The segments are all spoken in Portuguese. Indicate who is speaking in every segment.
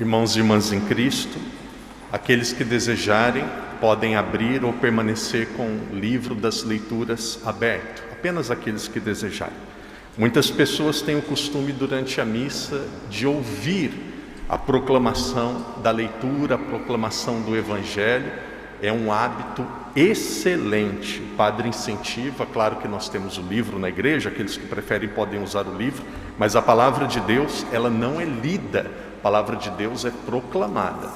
Speaker 1: Irmãos e irmãs em Cristo, aqueles que desejarem podem abrir ou permanecer com o livro das leituras aberto, apenas aqueles que desejarem. Muitas pessoas têm o costume durante a missa de ouvir a proclamação da leitura, a proclamação do Evangelho. É um hábito excelente. O padre incentiva, claro que nós temos o livro na igreja, aqueles que preferem podem usar o livro, mas a palavra de Deus, ela não é lida, a palavra de Deus é proclamada.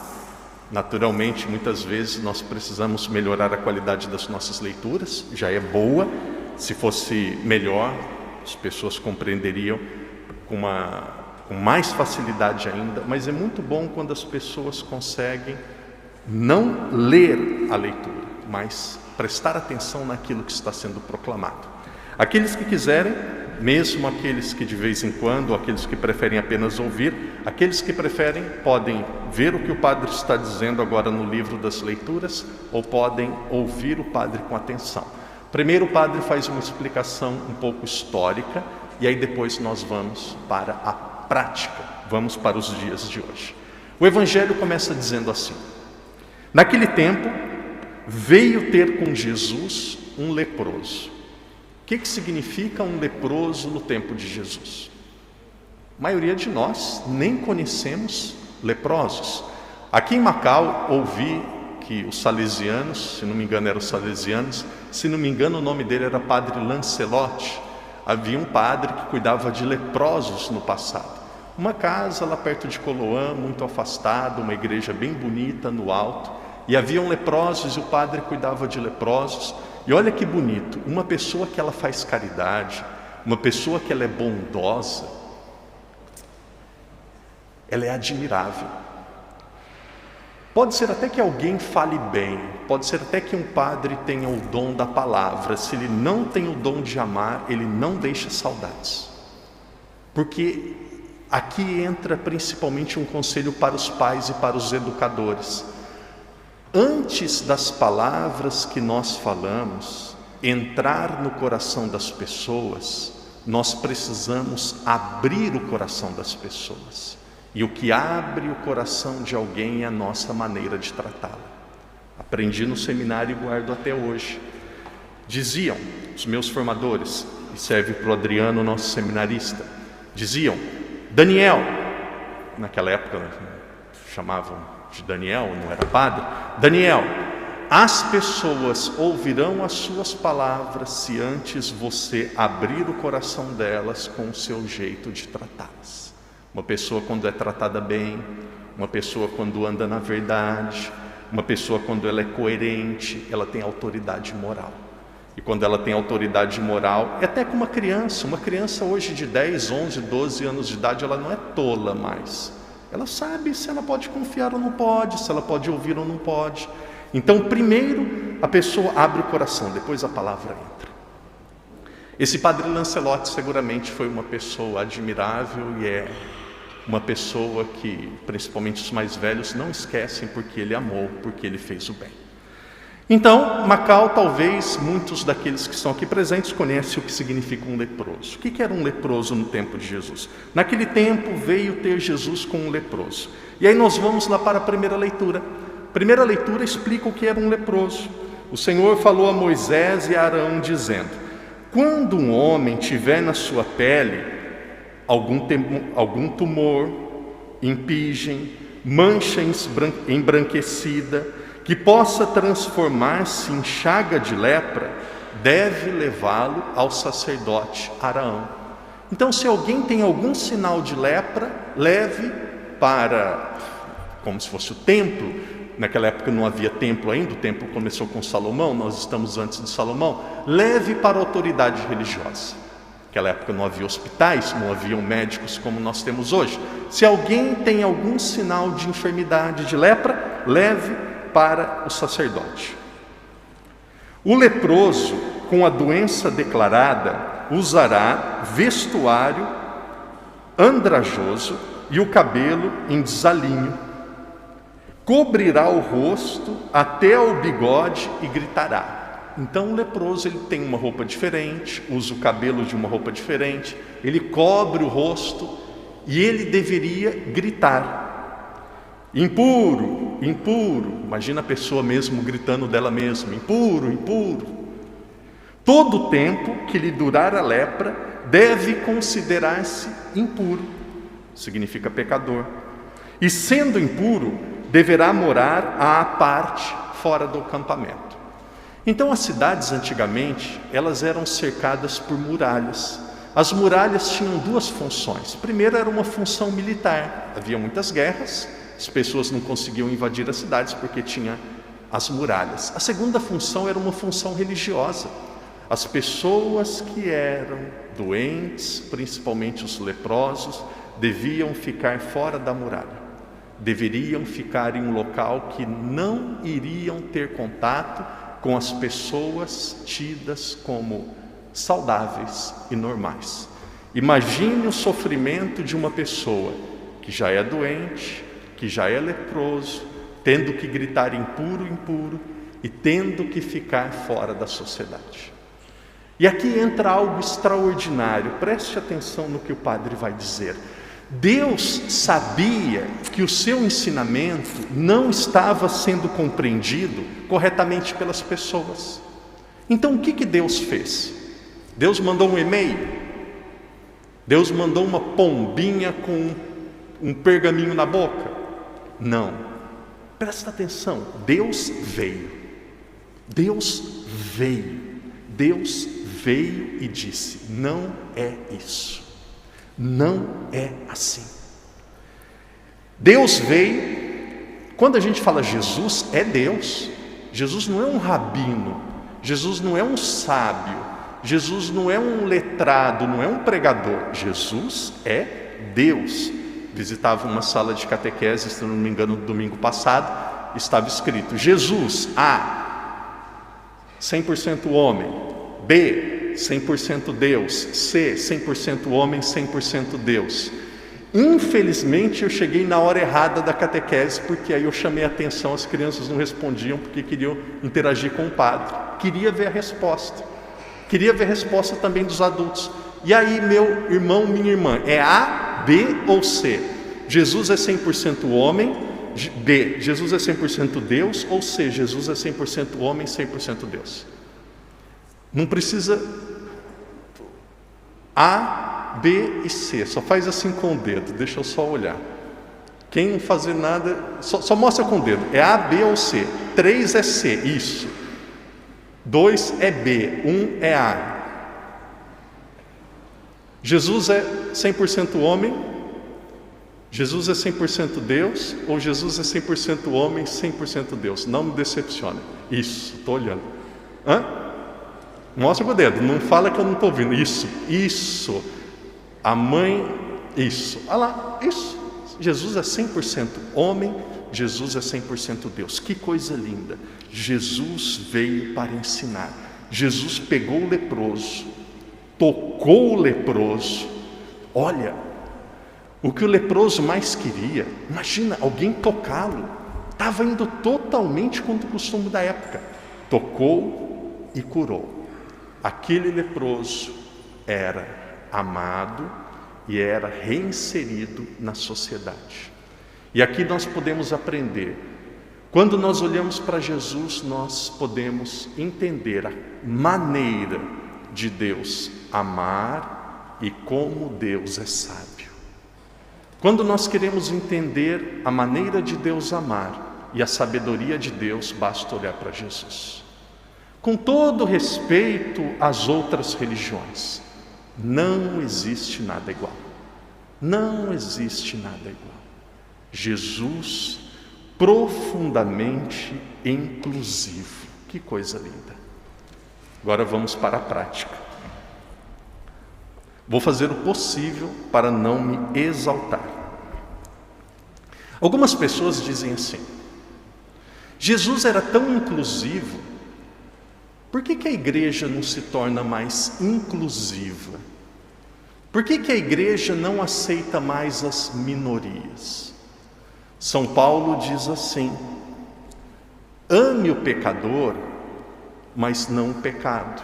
Speaker 1: Naturalmente, muitas vezes nós precisamos melhorar a qualidade das nossas leituras, já é boa, se fosse melhor, as pessoas compreenderiam com mais facilidade ainda, mas é muito bom quando as pessoas conseguem não ler a leitura, mas prestar atenção naquilo que está sendo proclamado. Aqueles que quiserem, mesmo aqueles que de vez em quando, aqueles que preferem apenas ouvir, aqueles que preferem podem ver o que o padre está dizendo agora no livro das leituras, ou podem ouvir o padre com atenção. Primeiro o padre faz uma explicação um pouco histórica, e aí depois nós vamos para a prática, vamos para os dias de hoje. O Evangelho começa dizendo assim: naquele tempo, veio ter com Jesus um leproso. O que significa um leproso no tempo de Jesus? A maioria de nós nem conhecemos leprosos. Aqui em Macau, ouvi que os salesianos, se não me engano eram os salesianos, se não me engano o nome dele era Padre Lancelotti. Havia um padre que cuidava de leprosos no passado. Uma casa lá perto de Coloã, muito afastada, uma igreja bem bonita no alto, e haviam leprosos e o padre cuidava de leprosos. E olha que bonito, uma pessoa que ela faz caridade, uma pessoa que ela é bondosa, ela é admirável. Pode ser até que alguém fale bem, pode ser até que um padre tenha o dom da palavra, se ele não tem o dom de amar, ele não deixa saudades. Porque aqui entra principalmente um conselho para os pais e para os educadores. Antes das palavras que nós falamos entrar no coração das pessoas, nós precisamos abrir o coração das pessoas. E o que abre o coração de alguém é a nossa maneira de tratá-la. Aprendi no seminário e guardo até hoje. Diziam os meus formadores, e serve para o Adriano, nosso seminarista, diziam: Daniel, naquela época chamavam de Daniel, não era padre, Daniel, as pessoas ouvirão as suas palavras se antes você abrir o coração delas com o seu jeito de tratá-las. Uma pessoa quando é tratada bem, uma pessoa quando anda na verdade, uma pessoa quando ela é coerente, ela tem autoridade moral. E quando ela tem autoridade moral, é até como uma criança hoje de 10, 11, 12 anos de idade, ela não é tola mais. Ela sabe se ela pode confiar ou não pode, se ela pode ouvir ou não pode. Então, primeiro a pessoa abre o coração, depois a palavra entra. Esse padre Lancelotti seguramente foi uma pessoa admirável e é uma pessoa que, principalmente os mais velhos, não esquecem porque ele amou, porque ele fez o bem. Então, Macau, talvez muitos daqueles que estão aqui presentes conhecem o que significa um leproso. O que era um leproso no tempo de Jesus? Naquele tempo veio ter Jesus com um leproso. E aí nós vamos lá para a primeira leitura. A primeira leitura explica o que era um leproso. O Senhor falou a Moisés e a Arão dizendo: quando um homem tiver na sua pele algum tumor, impingem, mancha embranquecida, que possa transformar-se em chaga de lepra, deve levá-lo ao sacerdote Arão. Então, se alguém tem algum sinal de lepra, leve para, como se fosse o templo. Naquela época não havia templo ainda, o templo começou com Salomão, nós estamos antes de Salomão. Leve para a autoridade religiosa. Naquela época não havia hospitais, não haviam médicos como nós temos hoje. Se alguém tem algum sinal de enfermidade, de lepra, leve para o sacerdote. O leproso com a doença declarada usará vestuário andrajoso e o cabelo em desalinho, cobrirá o rosto até ao bigode e gritará. Então o leproso ele tem uma roupa diferente, usa o cabelo de uma roupa diferente, ele cobre o rosto e ele deveria gritar. impuro, impuro. Imagina a pessoa mesmo gritando dela mesma: impuro, impuro. Todo o tempo que lhe durar a lepra deve considerar-se impuro, significa pecador. E sendo impuro, deverá morar à parte fora do acampamento. Então as cidades antigamente, elas eram cercadas por muralhas. As muralhas tinham duas funções. Primeiro era uma função militar. Havia muitas guerras, as pessoas não conseguiam invadir as cidades porque tinha as muralhas. A segunda função era uma função religiosa. As pessoas que eram doentes, principalmente os leprosos, deviam ficar fora da muralha. Deveriam ficar em um local que não iriam ter contato com as pessoas tidas como saudáveis e normais. Imagine o sofrimento de uma pessoa que já é doente, que já é leproso, tendo que gritar impuro, impuro e tendo que ficar fora da sociedade. E aqui entra algo extraordinário, preste atenção no que o padre vai dizer. Deus sabia que o seu ensinamento não estava sendo compreendido corretamente pelas pessoas. Então o que Deus fez? Deus mandou um e-mail? Deus mandou uma pombinha com um pergaminho na boca? Não. Presta atenção, Deus veio. Deus veio. Deus veio e disse: não é isso. Não é assim. Deus veio. Quando a gente fala Jesus, é Deus. Jesus não é um rabino, Jesus não é um sábio, Jesus não é um letrado, não é um pregador. Jesus é Deus. Visitava uma sala de catequese, se não me engano, no domingo passado, estava escrito: Jesus, A, 100% homem, B, 100% Deus, C, 100% homem, 100% Deus. Infelizmente eu cheguei na hora errada da catequese, porque aí eu chamei a atenção, as crianças não respondiam porque queriam interagir com o padre. Queria ver a resposta. Queria ver a resposta também dos adultos. E aí, meu irmão, minha irmã, é A, B ou C? Jesus é 100% homem, B, Jesus é 100% Deus, ou C, Jesus é 100% homem, 100% Deus? Não precisa A, B e C, só faz assim com o dedo, deixa eu só olhar. Quem não fazer nada, só mostra com o dedo, é A, B ou C. 3 é C, isso. 2 é B, 1 é A. Jesus é 100% homem, Jesus é 100% Deus, ou Jesus é 100% homem, 100% Deus? Não me decepcione. Isso, estou olhando. Mostra com o dedo, não fala que eu não estou ouvindo. Isso. A mãe, isso. Olha lá, isso. Jesus é 100% homem, Jesus é 100% Deus. Que coisa linda. Jesus veio para ensinar. Jesus pegou o leproso, tocou o leproso. Olha, o que o leproso mais queria, imagina alguém tocá-lo. Estava indo totalmente contra o costume da época. Tocou e curou. Aquele leproso era amado e era reinserido na sociedade. E aqui nós podemos aprender. Quando nós olhamos para Jesus, nós podemos entender a maneira de Deus amar e como Deus é sábio. Quando nós queremos entender a maneira de Deus amar e a sabedoria de Deus, basta olhar para Jesus. Com todo respeito às outras religiões, não existe nada igual. Não existe nada igual. Jesus profundamente inclusivo. Que coisa linda. Agora vamos para a prática. Vou fazer o possível para não me exaltar. Algumas pessoas dizem assim: Jesus era tão inclusivo, por que a igreja não se torna mais inclusiva? Por que a igreja não aceita mais as minorias? São Paulo diz assim: ame o pecador, mas não o pecado.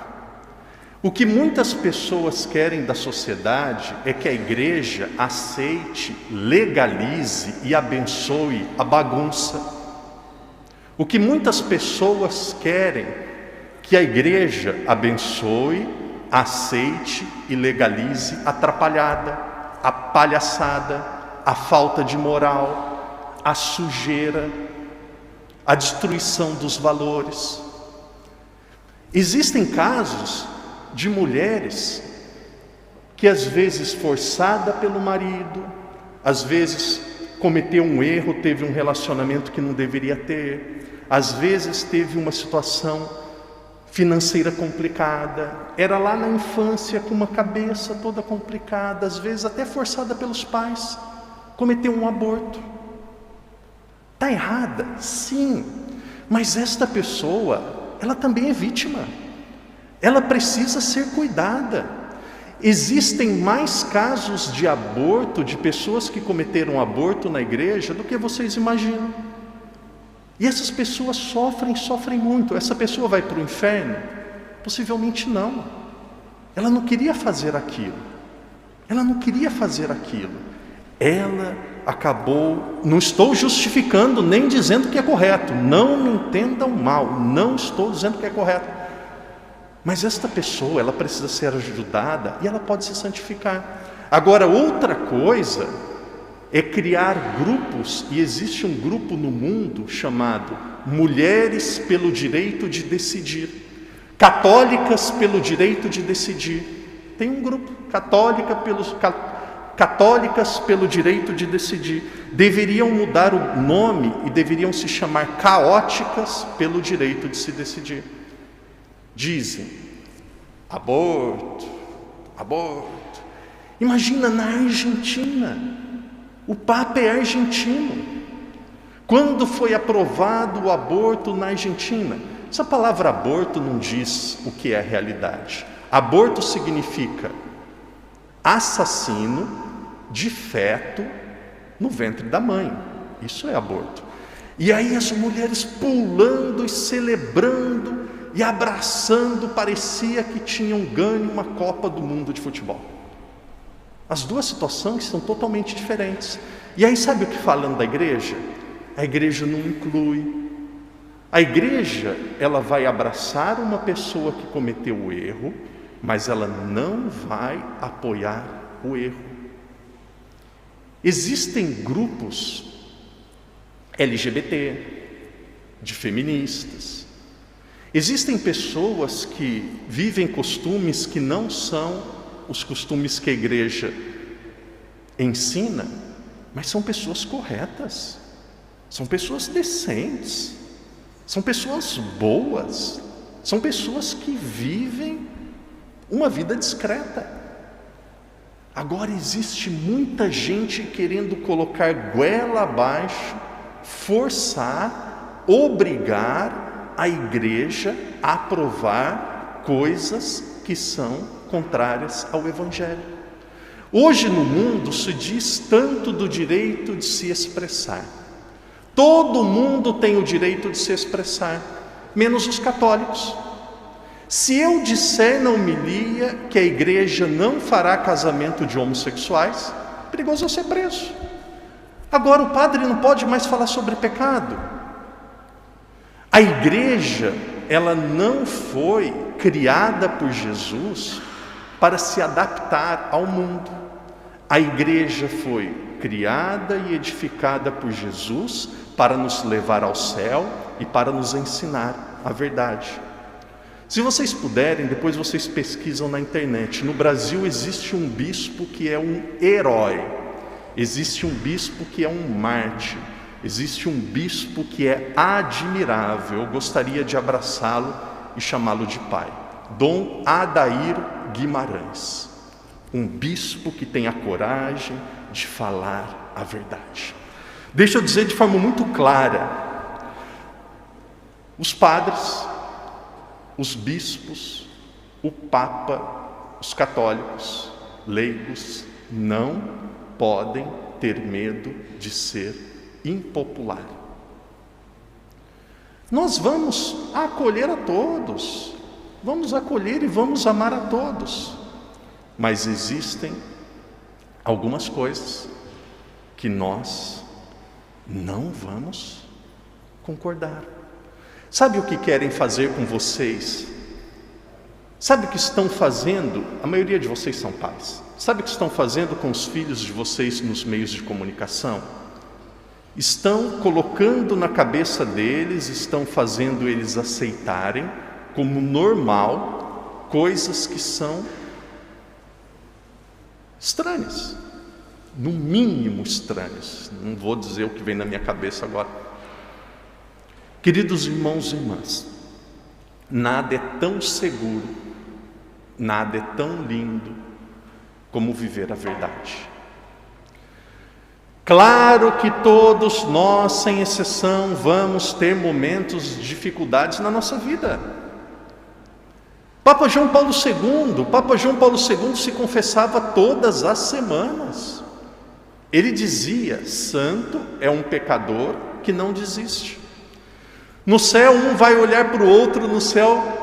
Speaker 1: O que muitas pessoas querem da sociedade é que a igreja aceite, legalize e abençoe a bagunça. O que muitas pessoas querem que a igreja abençoe, aceite e legalize a atrapalhada, a palhaçada, a falta de moral, a sujeira, a destruição dos valores. Existem casos de mulheres que às vezes forçada pelo marido, às vezes cometeu um erro, teve um relacionamento que não deveria ter, às vezes teve uma situação financeira complicada, era lá na infância com uma cabeça toda complicada, às vezes até forçada pelos pais, cometeu um aborto. Está errada? Sim, mas esta pessoa, ela também é vítima. Ela precisa ser cuidada. Existem mais casos de aborto, de pessoas que cometeram aborto na igreja, do que vocês imaginam. E essas pessoas sofrem muito. Essa pessoa vai para o inferno? Possivelmente não. Ela não queria fazer aquilo. Ela acabou, não estou justificando nem dizendo que é correto, não me entendam mal, não estou dizendo que é correto. Mas esta pessoa, ela precisa ser ajudada e ela pode se santificar. Agora, outra coisa é criar grupos, e existe um grupo no mundo chamado Mulheres pelo Direito de Decidir, Católicas pelo Direito de Decidir. Tem um grupo, Católicas pelo Direito de Decidir. Deveriam mudar o nome e deveriam se chamar Caóticas pelo Direito de se Decidir. Dizem, aborto. Imagina na Argentina, o Papa é argentino. Quando foi aprovado o aborto na Argentina? Essa palavra aborto não diz o que é a realidade. Aborto significa assassino de feto no ventre da mãe. Isso é aborto. E aí as mulheres pulando e celebrando e abraçando, parecia que tinham ganho uma Copa do Mundo de futebol. As duas situações são totalmente diferentes. E aí sabe o que falam da igreja? A igreja não inclui. A igreja, ela vai abraçar uma pessoa que cometeu o erro, mas ela não vai apoiar o erro. Existem grupos LGBT, de feministas. Existem pessoas que vivem costumes que não são os costumes que a igreja ensina, mas são pessoas corretas, são pessoas decentes, são pessoas boas, são pessoas que vivem uma vida discreta. Agora existe muita gente querendo colocar goela abaixo, forçar, obrigar a igreja a aprovar coisas que são contrárias ao Evangelho. Hoje no mundo se diz tanto do direito de se expressar. Todo mundo tem o direito de se expressar, menos os católicos. Se eu disser na homilia que a igreja não fará casamento de homossexuais, é perigoso eu ser preso. Agora o padre não pode mais falar sobre pecado. A igreja, ela não foi criada por Jesus para se adaptar ao mundo. A igreja foi criada e edificada por Jesus para nos levar ao céu e para nos ensinar a verdade. Se vocês puderem, depois vocês pesquisam na internet. No Brasil existe um bispo que é um herói, existe um bispo que é um mártir, existe um bispo que é admirável. Eu gostaria de abraçá-lo e chamá-lo de pai. Dom Adair Guimarães, um bispo que tem a coragem de falar a verdade. Deixa eu dizer de forma muito clara: os padres, os bispos, o Papa, os católicos, leigos, não podem ter medo de ser impopular. Nós vamos acolher a todos. vamos acolher e vamos amar a todos. Mas existem algumas coisas que nós não vamos concordar. Sabe o que querem fazer com vocês? Sabe o que estão fazendo? A maioria de vocês são pais. Sabe o que estão fazendo com os filhos de vocês nos meios de comunicação? Estão colocando na cabeça deles, estão fazendo eles aceitarem como normal coisas que são estranhas, no mínimo estranhas. Não vou dizer o que vem na minha cabeça agora. Queridos irmãos e irmãs, nada é tão seguro, nada é tão lindo como viver a verdade. Claro que todos nós, sem exceção, vamos ter momentos de dificuldades na nossa vida. Papa João Paulo II se confessava todas as semanas. Ele dizia: santo é um pecador que não desiste. No céu, um vai olhar para o outro, no céu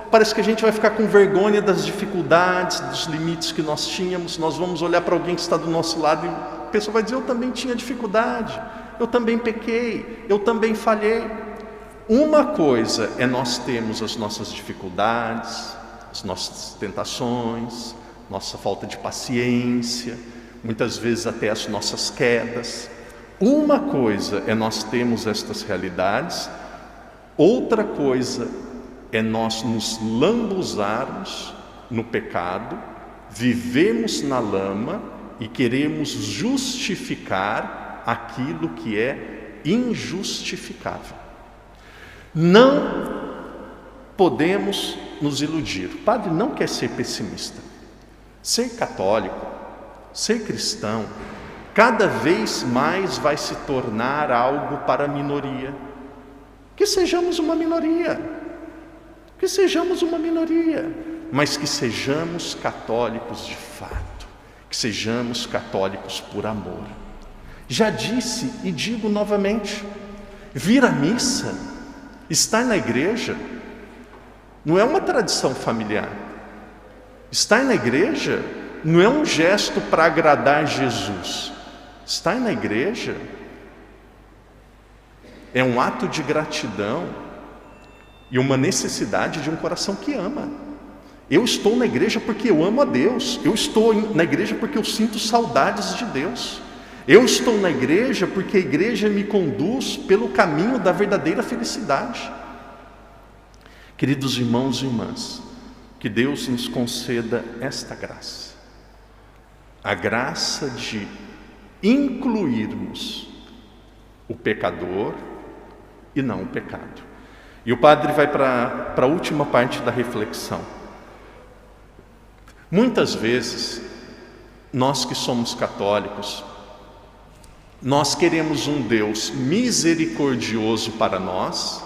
Speaker 1: parece que a gente vai ficar com vergonha das dificuldades, dos limites que nós tínhamos. Nós vamos olhar para alguém que está do nosso lado e a pessoa vai dizer: eu também tinha dificuldade, eu também pequei, eu também falhei. Uma coisa é nós termos as nossas dificuldades, as nossas tentações, nossa falta de paciência, muitas vezes até as nossas quedas. Uma coisa é nós termos estas realidades, outra coisa é nós nos lambuzarmos no pecado, vivemos na lama e queremos justificar aquilo que é injustificável. Não podemos nos iludir. O padre não quer ser pessimista. Ser católico, ser cristão, cada vez mais vai se tornar algo para a minoria. Que sejamos uma minoria, mas que sejamos católicos de fato, que sejamos católicos por amor. Já disse e digo novamente: vir à missa, estar na igreja, não é uma tradição familiar. Estar na igreja não é um gesto para agradar Jesus. Estar na igreja é um ato de gratidão e uma necessidade de um coração que ama. Eu estou na igreja porque eu amo a Deus. Eu estou na igreja porque eu sinto saudades de Deus. Eu estou na igreja porque a igreja me conduz pelo caminho da verdadeira felicidade. Queridos irmãos e irmãs, que Deus nos conceda esta graça. A graça de incluirmos o pecador e não o pecado. E o padre vai para a última parte da reflexão. Muitas vezes, nós que somos católicos, nós queremos um Deus misericordioso para nós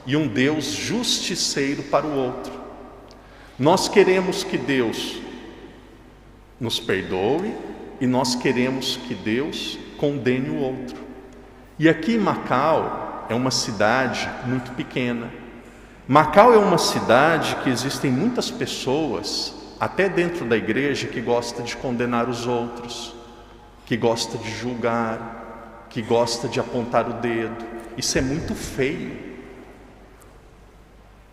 Speaker 1: e um Deus justiceiro para o outro. Nós queremos que Deus nos perdoe e nós queremos que Deus condene o outro. E aqui em Macau é uma cidade muito pequena. Macau é uma cidade que existem muitas pessoas, até dentro da igreja, que gosta de condenar os outros, que gosta de julgar, que gosta de apontar o dedo. Isso é muito feio.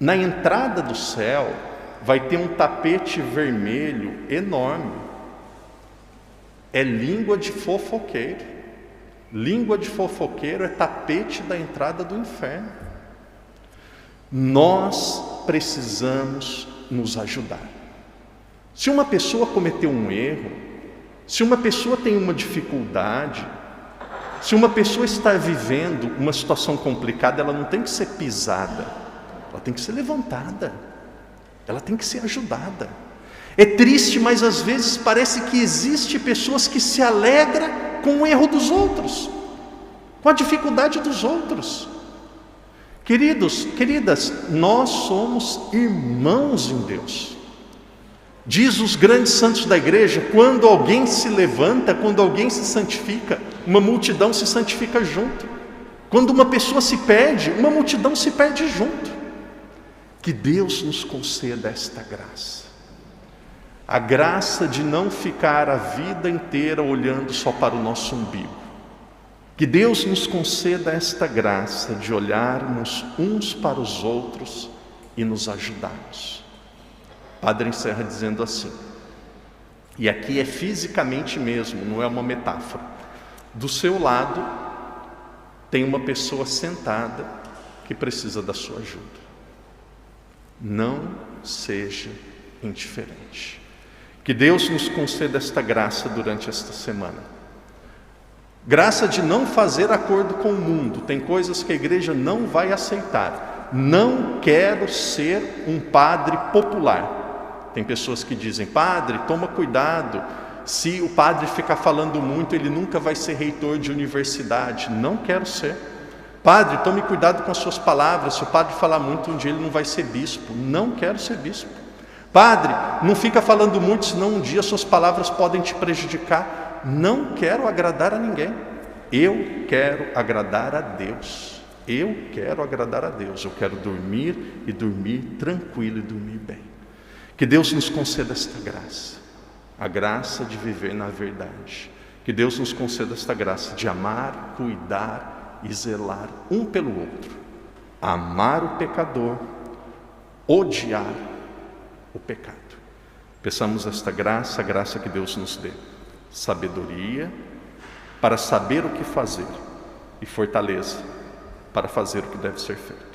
Speaker 1: Na entrada do céu vai ter um tapete vermelho enorme. É língua de fofoqueiro. Língua de fofoqueiro é tapete da entrada do inferno. Nós precisamos nos ajudar. Se uma pessoa cometeu um erro, se uma pessoa tem uma dificuldade, se uma pessoa está vivendo uma situação complicada, ela não tem que ser pisada, ela tem que ser levantada, ela tem que ser ajudada. É triste, mas às vezes parece que existe pessoas que se alegram com o erro dos outros, com a dificuldade dos outros. Queridos, queridas, nós somos irmãos em Deus. Diz os grandes santos da igreja: quando alguém se levanta, quando alguém se santifica, uma multidão se santifica junto. Quando uma pessoa se perde, uma multidão se perde junto. Que Deus nos conceda esta graça. A graça de não ficar a vida inteira olhando só para o nosso umbigo. Que Deus nos conceda esta graça de olharmos uns para os outros e nos ajudarmos. O Padre encerra dizendo assim, e aqui é fisicamente mesmo, não é uma metáfora. Do seu lado tem uma pessoa sentada que precisa da sua ajuda. Não seja indiferente. Que Deus nos conceda esta graça durante esta semana. Graça de não fazer acordo com o mundo. Tem coisas que a igreja não vai aceitar. Não quero ser um padre popular. Tem pessoas que dizem, padre, toma cuidado. Se o padre ficar falando muito, ele nunca vai ser reitor de universidade. Não quero ser. Padre, tome cuidado com as suas palavras. Se o padre falar muito, um dia ele não vai ser bispo. Não quero ser bispo. Padre, não fica falando muito, senão um dia suas palavras podem te prejudicar. Não quero agradar a ninguém. Eu quero agradar a Deus. Eu quero agradar a Deus. Eu quero dormir e dormir tranquilo e dormir bem. Que Deus nos conceda esta graça. A graça de viver na verdade. Que Deus nos conceda esta graça de amar, cuidar e zelar um pelo outro, amar o pecador, odiar o pecado. Peçamos esta graça, a graça que Deus nos dê, sabedoria para saber o que fazer e fortaleza para fazer o que deve ser feito.